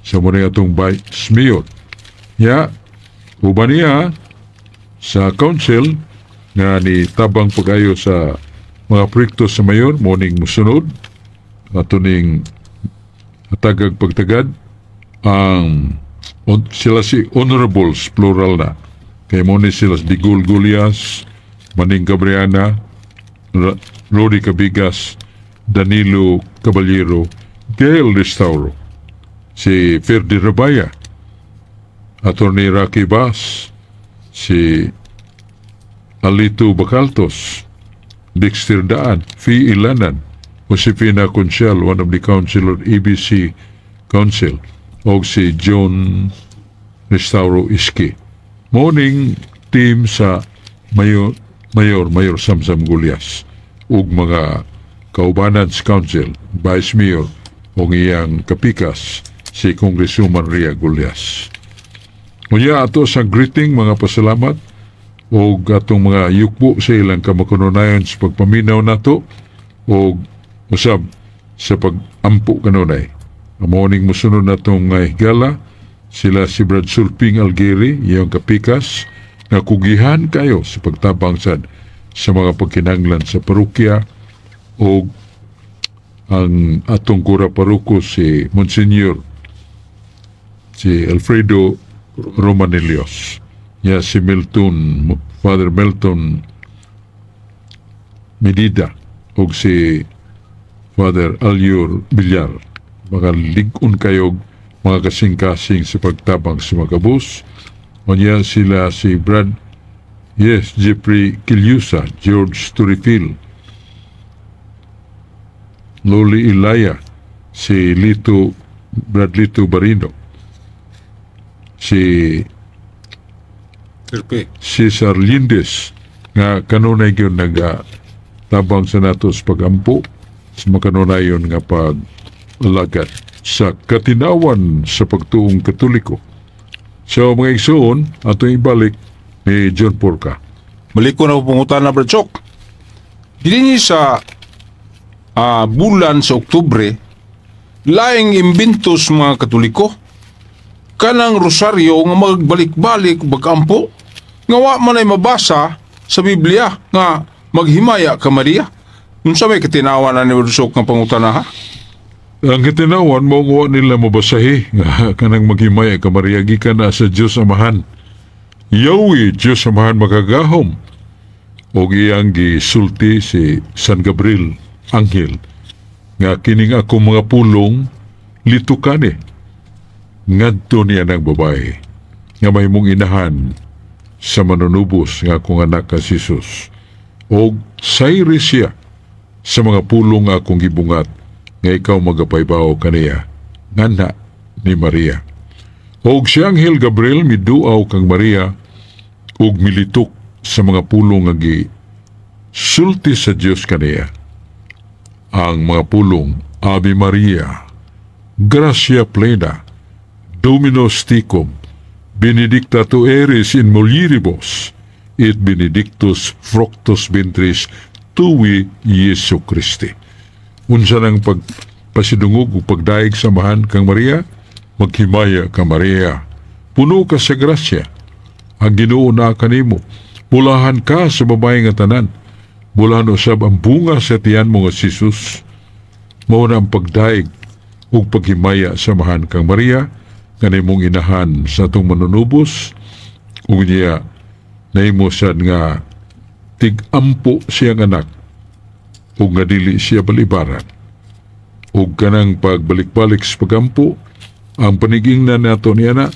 Sa muna itong Vice Mayor. Uban niya sa council nga ni tabang pag-ayo sa mga proyekto sa mayor, morning musunod, ato ning tagag pagtagad, sila si Honorables, plural na. Kaya mo ni sila si Digul Gulias, Maning Gabriana, Rodi Cabigas, Danilo Caballero, Gail Restauro, si Ferdi Rabaya, Atty. Rocky Bass, si Alito Bacaltos, Dexter Daan, Fi Ilanan, Josefina Conchal, one of the councilor EBC Council, o si John Restauro Iski. Morning team sa Mayor Samsam Gulyas ug mga kaubanan sa council, Vice Mayor o iyang kapikas si Congresswoman Ria Gulyas. Unya ato sa greeting, mga pasalamat o atong mga yukbo sa ilang kamakununayon sa pagpaminaw nato o usab sa pag-ampo kanunay. Ang morning musunod natong higala, sila si Brad Sulping Algeri, iyong kapikas, na kugihan kayo sa pagtabang sa mga pagkinanglan sa parokya o ang atong kura paruko si Monsignor si Alfredo Romanelios, si Father Milton Medida o si Father Alyur Villar. Mga ligon kayo mga kasing-kasing sa pagtabang sa mga kabus. Unya sila si Jeffrey Kilyusa, George Turifil, Loli Ilaya, si Brad Lito Barino, si Cesar Lindes, nga kanunay yun tabang sa nato sa pagampo, sa makanunay yun nga pag-alagat sa katinawan sa pagtuong Katoliko. So mga igsoon, atong ibalik ni John Porca. Balik ko na pupungutan na Brad Chok. Dili sa bulan sa Oktubre, laing imbintos mga Katoliko, kanang rosaryo nga magbalik-balik bagampo, nga wa man ay mabasa sa Biblia nga maghimaya ka Maria. Unsa may katinawan na ni Brad Chok nga pangutana ha? Ang katinawan mo nga nila mabasahi nga kanang maghimaya ka Maria gikan na sa Diyos Amahan. Yahweh Diyos Amahan makagahom o iyang gisulti si San Gabriel Anghel nga kining ako mga pulong litukani ngadto niya ng babae nga may mong inahan sa manunubos nga akong anak ka Jesus o sayri siya sa mga pulong nga akong gibungat nga ikaw magapaybaw kaniya ngana ni Maria. Og si Anghel Gabriel miduaw kang Maria ug militok sa mga pulong nga sulti sa Dios kaniya. Ang mga pulong Ave Maria, Gracia plena, Dominus tecum, benedicta tu eris in mulieribus, et benedictus fructus ventris tui Iesu Christi. Unsa nang pagpasidungog o pagdaig samahan kang Maria, maghimaya ka Maria. Puno ka sa grasya, ang Ginoo na kanimo. Bulahan ka sa babae nga tanan. Bulahan usab ang bunga sa tiyan mo nga Jesus. Mao na ang pagdaig o paghimaya samahan kang Maria, nga nimong inahan sa atong manunubos, ug niya nahimo sad nga tig-ampo siyang anak, ug nga dili siya balibaran. Ug kanang pagbalik-balik sa pagampo, ang panigingnan nato niya na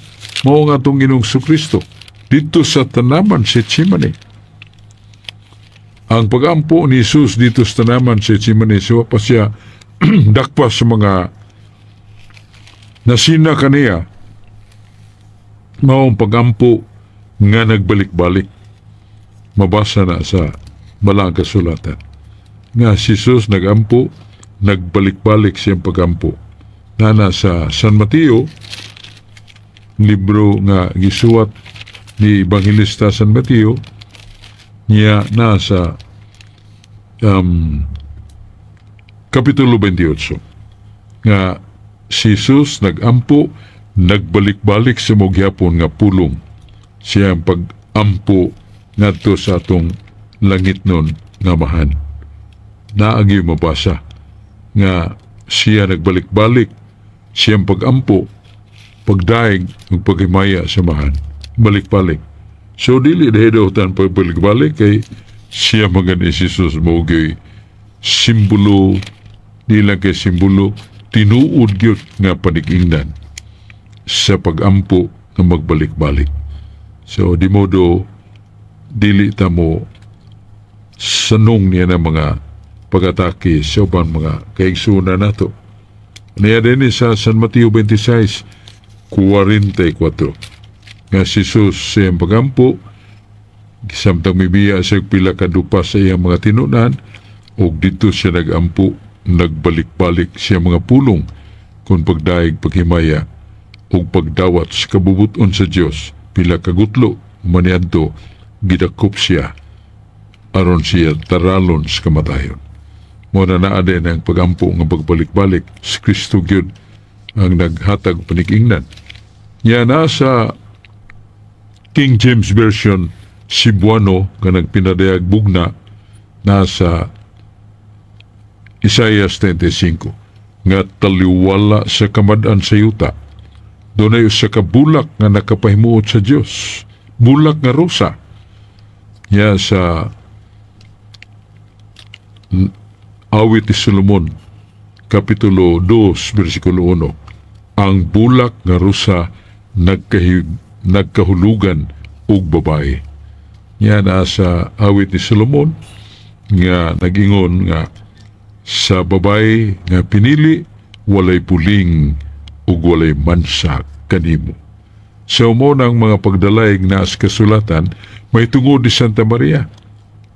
mao nga itong Ginoong Kristo dito sa tanaman sa Getsemane. Ang pag-ampo ni Jesus dito sa tanaman sa Getsemane, siya pa siya dakpa sa mga nasina kaniya, maong pag-ampo nga nagbalik-balik. Mabasa na sa balang kasulatan nga si Jesus nagampo, nagbalik-balik siyang pag-ampo. Nana sa San Mateo, libro nga gisuwat ni Evangelista San Mateo, niya nasa Kapitulo 28 nga si Jesus nagampo, nagbalik-balik sa mogyapon nga pulong. Siya ang pag-ampo ngadto sa atong langit nun nga mahan. Naagi mabasa nga siya nagbalik-balik, siyang pag-ampo, pagdaig, ug paghimaya sa mahan. Balik-balik. So dili daw tan pagbalik-balik kay siya mga ni Jesus mo gyud simbolo, di lang kay simbolo, tinuod gyud nga panig-ingnan sa pag-ampo nga magbalik-balik. So di modo dili ta mo sanong niya na mga pag-atake sa ubang mga kaigsunan nato. Niya din sa San Mateo 26:44 nga si Jesus sa iyang pagampo, samtang mibiya sa pila kadupa sa iyang mga tinunan, o dito siya nagampo, nagbalik-balik siya mga pulong kung pagdaig, paghimaya o pagdawat sa kabubuton sa Diyos. Pila kagutlo maniadto, gidakop siya aron siya taralon sa kamatayon. Muna naa din ang pagampo nga pagbalik-balik si Kristo gyud ang naghatag panig-ingnan. Yan nasa King James Version, Cebuano nga nagpinadayag bugna nasa Isaiah 35 nga taliwala sa kamad-an sa yuta. Doon ay sa kabulak nga nakapahimuot sa Diyos. Bulak nga rusa. Ya sa Awit ni Solomon, Kapitulo 2, versikulo 1. Ang bulak nga rusa nagkahulugan og babae. Yan sa Awit ni Solomon nga nagingon nga sa babae nga pinili, walay puling ug walay mansa kanimo. Sa umunang mga pagdalaig na sa kasulatan, may tungod ni Santa Maria.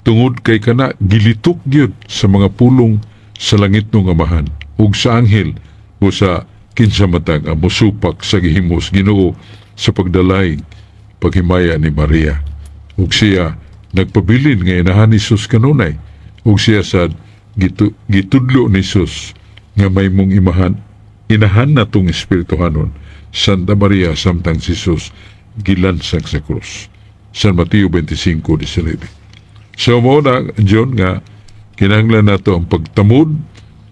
Tungod kay kana gilitok gyud sa mga pulong sa langit ng amahan ug sa anghel o sa kinsamatang ang musupak sa gihimos Ginoo sa pagdalaig, paghimaya ni Maria. Ug siya nagpabilin nga inahan ni Jesus kanunay, ug siya sad gitudlo ni Jesus nga may mong inahan na tong Espirituhanon, Santa Maria samtang si Jesus gilansag sa krus. San Mateo 25:19. So mo na, John, nga kinahanglan nato ang pagtamod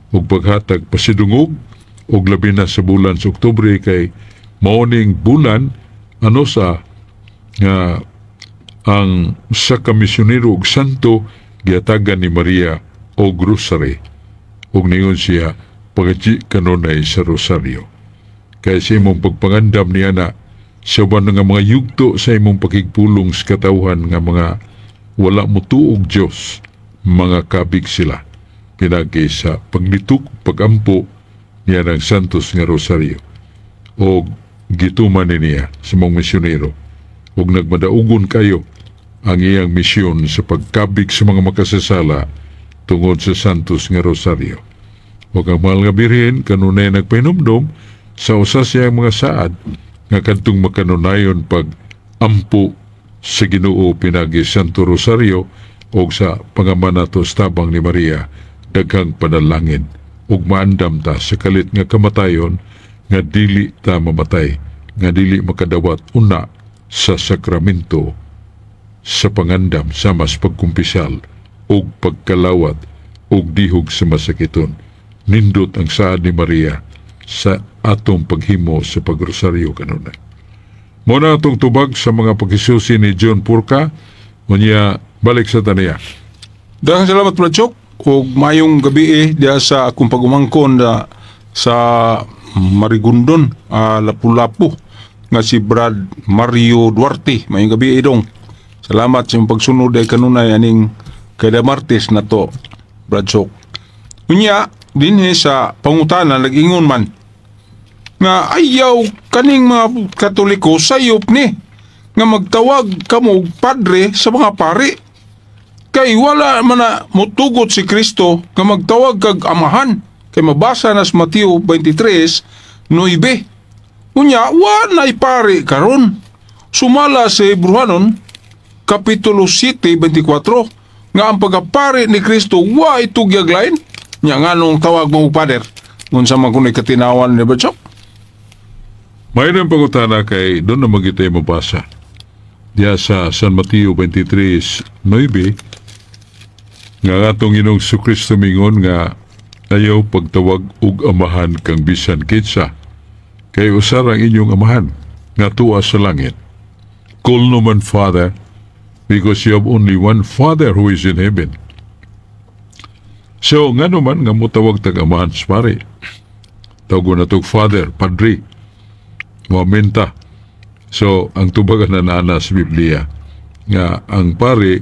ug paghatag pasidungog ug labi na sa bulan sa Oktubre kay maoning bulan sa nga ang sa kamisyonero ug santo giatagan ni Maria og rosary ug ningon siya pagaji kanunay sa rosaryo. Kaya sa imong pagpangandam niya na sa uban nga mga yugto sa imong pakigpulong sa katawhan nga mga wala mo tuog Diyos, mga kabig sila. Pinagi sa paglituk, pagampo niya ng santos nga rosaryo. O gituman niya sa mga misyonero. O nagmadaugon kayo ang iyang misyon sa pagkabig sa mga makasasala tungod sa santos nga rosaryo. O ang mahal nga birhen, kanunay nagpahinumdom sa usa siyang mga saad nga kadtong makanunayon pag ampo sa Ginoo pinagi Santo Rosario o sa pangamanatos tabang ni Maria, daghang panalangin ug maandam ta sa kalit nga kamatayon nga dili ta mamatay, nga dili makadawat una sa sakramento sa pangandam sa mas pagkumpisal ug pagkalawat ug dihog sa masakiton. Nindot ang saad ni Maria sa atong paghimo sa pagrosaryo kanunay. Muna itong tubag sa mga pagkisusi ni John Purka, unya balik sa taniya. Daghang salamat, Brad Chok, ug mayong gabi diya sa akong pagumangkon sa Marigondon, Lapu-Lapu. nga si Brad Mario Duarte. Mayong gabi idong. Salamat sa iyong pagsunod ay kanunay aning kada Martes na to, Brad Sok. Unya, dinhi sa pangutana nag-ingon man nga ayaw kaning mga Katoliko sayop ni nga magtawag kamo og padre sa mga pari. Kay wala man na mutugot si Kristo nga magtawag kag amahan. Kay mabasa na sa Mateo 23:9. Unya, wa pari karon. Sumala sa Hebrewanon Kapitulo 7:24 nga ang pagapari ni Kristo wa itugyag lain. Nya nganong tawag mo og pader? Unsa man kunay katinawan ni Batsok? May nang pangutana kay doon na magitay mabasa. Diya sa San Mateo 23:9 nga atong Ginoong Kristo mingon nga ayaw pagtawag og amahan kang bisan kitsa kay usar ang inyong amahan nga tuwa sa langit. Call no man Father because you have only one Father who is in heaven. So nga naman nga mutawag tag amahan sa pare. Tawag na tog Father, Padre, Mamenta. So, ang tubagan na nana sa Biblia nga ang pare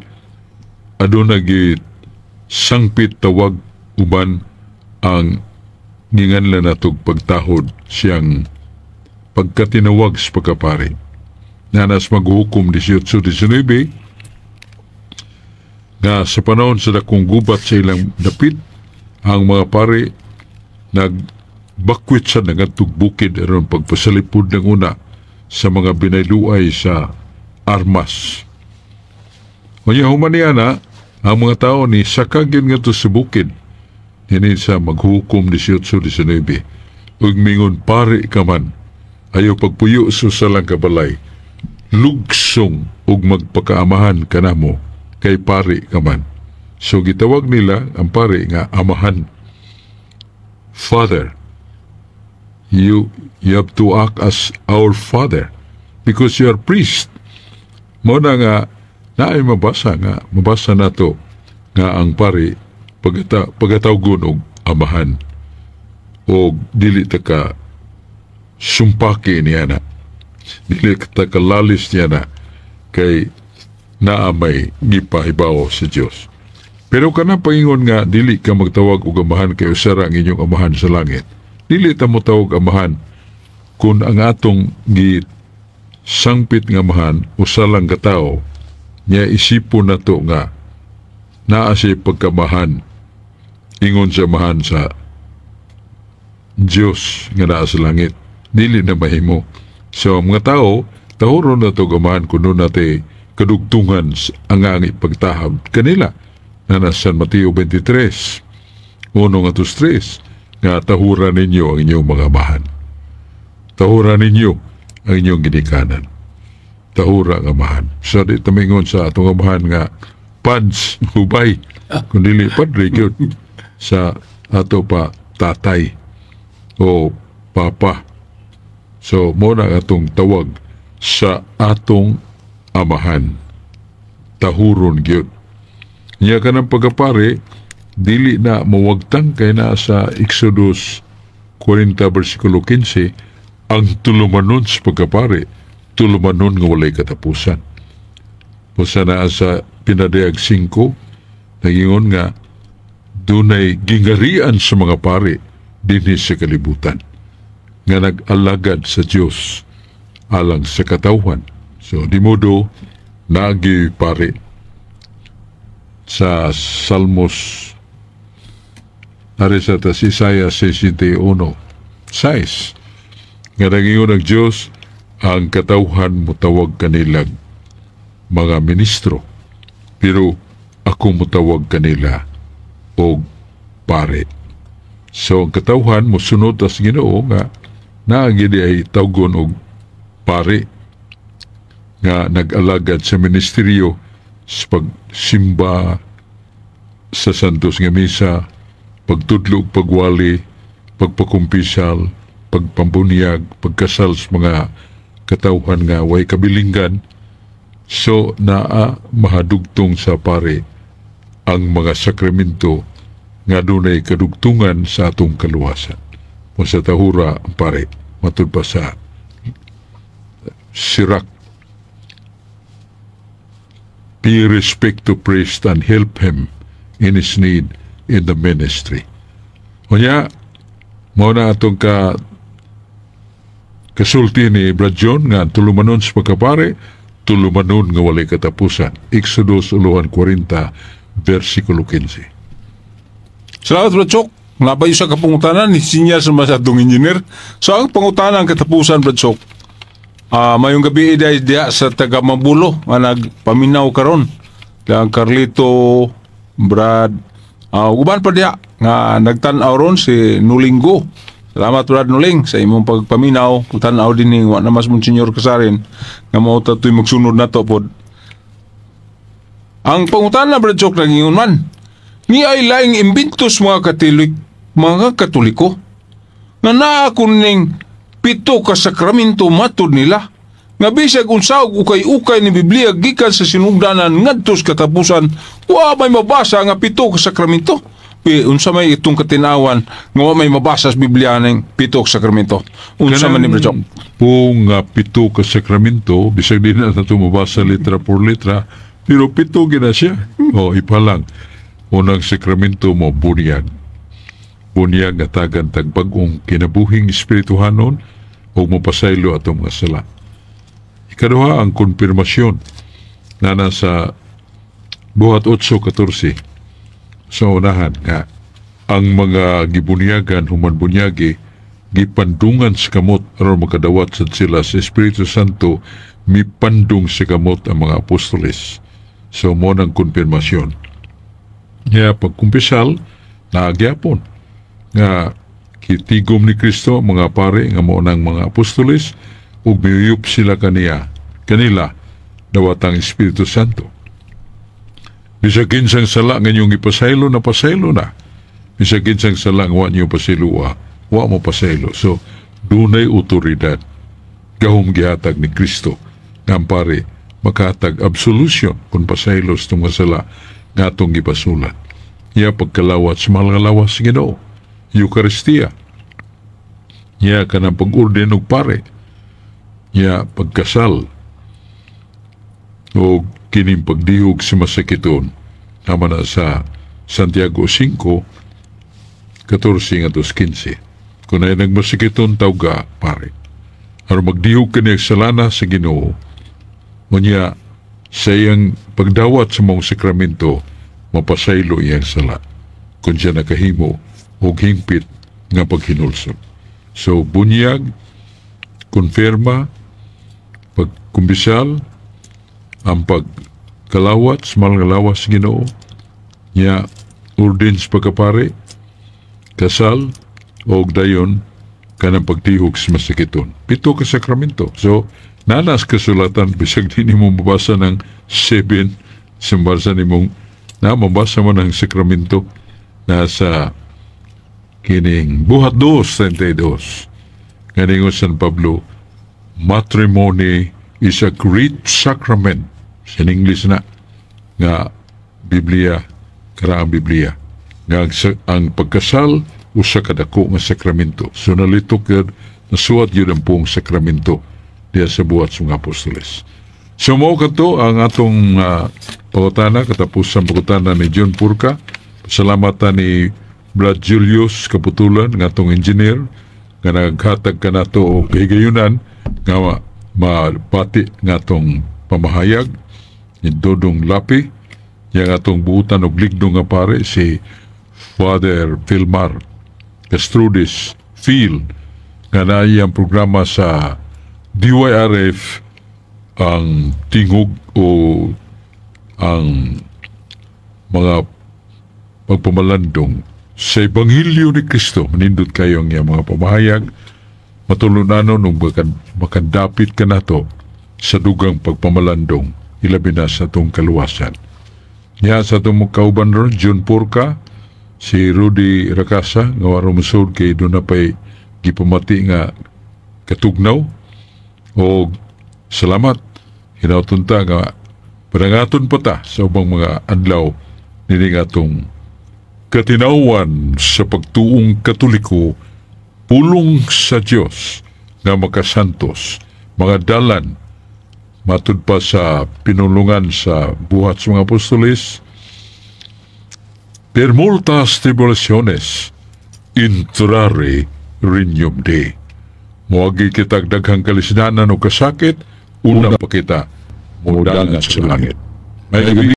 aduna gi sangpit tawag uban ang nginganlan natog pagtahod siyang pagkatinawag sa pagkapare. Nanas maghuhukom 18-19 nga sa panahon sa dakong gubat sa ilang dapit ang mga pare nagbakwit sa nangatog bukid aron pagpasalipod ng una sa mga binayluay sa armas. Kanya humaniana, ang mga tao ni sakagin nga to sa bukid. Hinin sa maghukom 18-19. Ug mingon pare ka man, ayaw pagpuyo sa salang kabalay, lugsong ug magpakaamahan ka na mo, kay pare ka man. So gitawag nila ang pare nga amahan. Father, you have to act as our father because you are priest. Mo na nga naay mabasa na to nga ang pare pagatawgon og amahan o dili ta ka sumpaki niya na, dili ta ka lalis niya na kay naamay gipahibaw sa Dios. Pero kana paingon nga dili ka magtawag og amahan kay usara ang inyong amahan sa langit. Dili ta mo tawag amahan kung ang atong sangpit nga amahan usalang katao niya isipon na to nga naa siya pagkamahan ingon sa amahan sa Diyos nga naa sa langit. Dili na mahimo. So ang mga tao tahuron na to amahan kuno natin kadugtungan ang angi pagtahab kanila na nasa San Mateo 23 1-3 nga tahuran ninyo ang inyong mga amahan. Tahuran ninyo ang inyong ginikanan. Tahura ang amahan. So di tamingon sa atong amahan nga pads, hubay, kundi padre yun sa ato pa tatay o papa. So muna atong tawag sa atong amahan. Tahuron yun. Niya ka ng pagkapare, dili na mawagtang kay na sa Exodus 40 versikulo 15 ang tulumanon sa pagkapare, tulumanon nga walay katapusan. Pusa na sa pinadayag 5 nagingon nga dunay gingarian sa mga pare dinhi sa kalibutan nga nag-alagad sa Dios alang sa katawhan. So di modo nagi pare sa Salmos ari sa Isaiah 61:6 nga nagingon ang Dios ang katawhan mutawag kanilang mga ministro pero ako mutawag kanila og pare. So ang katawhan mosunod as Ginoo nga naagili ay tawgon og pare nga nag-alagad sa ministeryo sa pagsimba sa santos nga misa, pagtudlo og pagwali, pagpakumpisal, pagpambunyag, pagkasal sa mga katawhan nga way kabilinggan. So naa mahadugtong sa pare ang mga sakramento nga dunay kadugtungan sa atong kaluwasan. Mo sa tahura ang pare matud pa sa Sirach. Be respect to priest and help him in his need in the ministry. Unya, mao na atong kasulti ni Brad John nga tulumanon sa pagkapare, tulumanon nga walay katapusan. Exodus 40, versikulo 15. Salamat, Brad Chok. Nabayo sa kapangutanan ni Sinya sa masyadong engineer. So, ang pangutanan katapusan, Brad Chok, mayong gabi diya sa taga Mabulo nga nagpaminaw karon. Ang Carlito, Brad, uban pa diya nga nagtanaw ron si Nulinggo. Salamat, Brad Nuling, sa imong pagpaminaw. Tanaw din ni wa na mas Monsignor Kasarin nga mao tatoy magsunod na to pod. Ang pangutanan, Brad Chok, naging man ni ay laing imbintos mga Katoliko nga naa kuning 7 ka sakramento matud nila nga bisag unsa og ukay-ukay ni Biblia gikan sa sinugdanan ngadto sa katapusan wa may mabasa nga 7 ka sakramento. Unsa may itong katinawan nga wa may mabasa sa Biblia ning 7 ka sakramento. Unsa man ni Brad? Kung 7 ka sakramento, bisag din na ito mabasa litra por litra, pero 7 gina siya. Ipalang. Unang sakramento mo, bunyag. Bunyag nga tagan tagbagong kinabuhing espirituhanon o mapasaylo atong mga sala. Ikaduha ang konfirmasyon na nasa buhat 8:14 sa unahan nga ang mga gibunyagan human bunyagi gipandungan sa kamot aron makadawat sad sila sa Espiritu Santo mipandung sa kamot ang mga apostoles. So mo nang konfirmasyon. Nga pagkumpisal naagyapon nga kitigom ni Kristo mga pare nga mo nang mga apostoles ug miyup sila kanila dawatang Espiritu Santo. Bisag kinsang sala nga inyong ipasaylo na pasaylo na. Bisag kinsang sala nga wa niyo pasaylo wa mo pasaylo. So dunay otoridad gahom gihatag ni Kristo nga ang pare makahatag absolution kung pasaylo sa mga sala nga atong gipasulat. Iya pagkalawat sa mga lawas sa Ginoo. Eucharistia. Iya kanang pag-orden og pare. Iya pagkasal. O kining pagdihog sa masakiton naman na sa Santiago 5:14-15. Kung ay nagmasakiton tawga pare. Aron magdihog kani sa lana sa Ginoo. Unya sa iyang pagdawat sa mga sakramento mapasaylo iyang sala kung siya nakahimo o hingpit nga paghinulsog. So bunyag, konfirma, pagkumbisal, ang pagkalawat sa mga lawas Ginoo, niya ordens pagkapare, kasal, o dayon kanang pagtihog sa masakiton. 7 ka sakramento. So nanas kasulatan bisag din mo mabasa ng 7 simbasa ni mong na mabasa mo ng sakramento na sa kining buhat 2:32 kaningon San Pablo, matrimony is a great sacrament in English na nga Biblia karaang Biblia nga ang pagkasal usa ka dako nga sakramento. So nalitok yun nasuwat yun ang buong sakramento diya sa buhat sa mga apostoles. So mao kadto ang atong pangutana katapusan pangutana ni John Purka. Pasalamatan ni Brad Julius Kaputulan ng atong engineer nga naghatag ka nato o kahigayunan nga mapati ng atong pamahayag ni Dodong Lapi yang atong buutan og ligdo nga pare si Father Filmar Castrudis Phil nga naiyang programa sa DYRF ang tingog o ang mga pagpamalandong sa Ebanghelyo ni Kristo. Manindot kayo ang mga pamahayag matulunanon nung makadapit ka na to sa dugang pagpamalandong ilabi na sa itong kaluwasan. Niya sa itong kauban ron, John Purka, si Rudy Rakasa, nga warong masod kay doon na pa'y gipamati nga katugnaw o salamat hinautunta nga parangaton pa ta sa ubang mga adlaw nini nga itong katinawan sa pagtuong Katoliko pulong sa Diyos nga makasantos mga dalan matud pa sa pinulungan sa buhat sa mga apostoles, per multas tribulaciones intrare regnum Dei. Muagi kita daghang kalisdanan o kasakit, una pa kita mudangan sa langit. May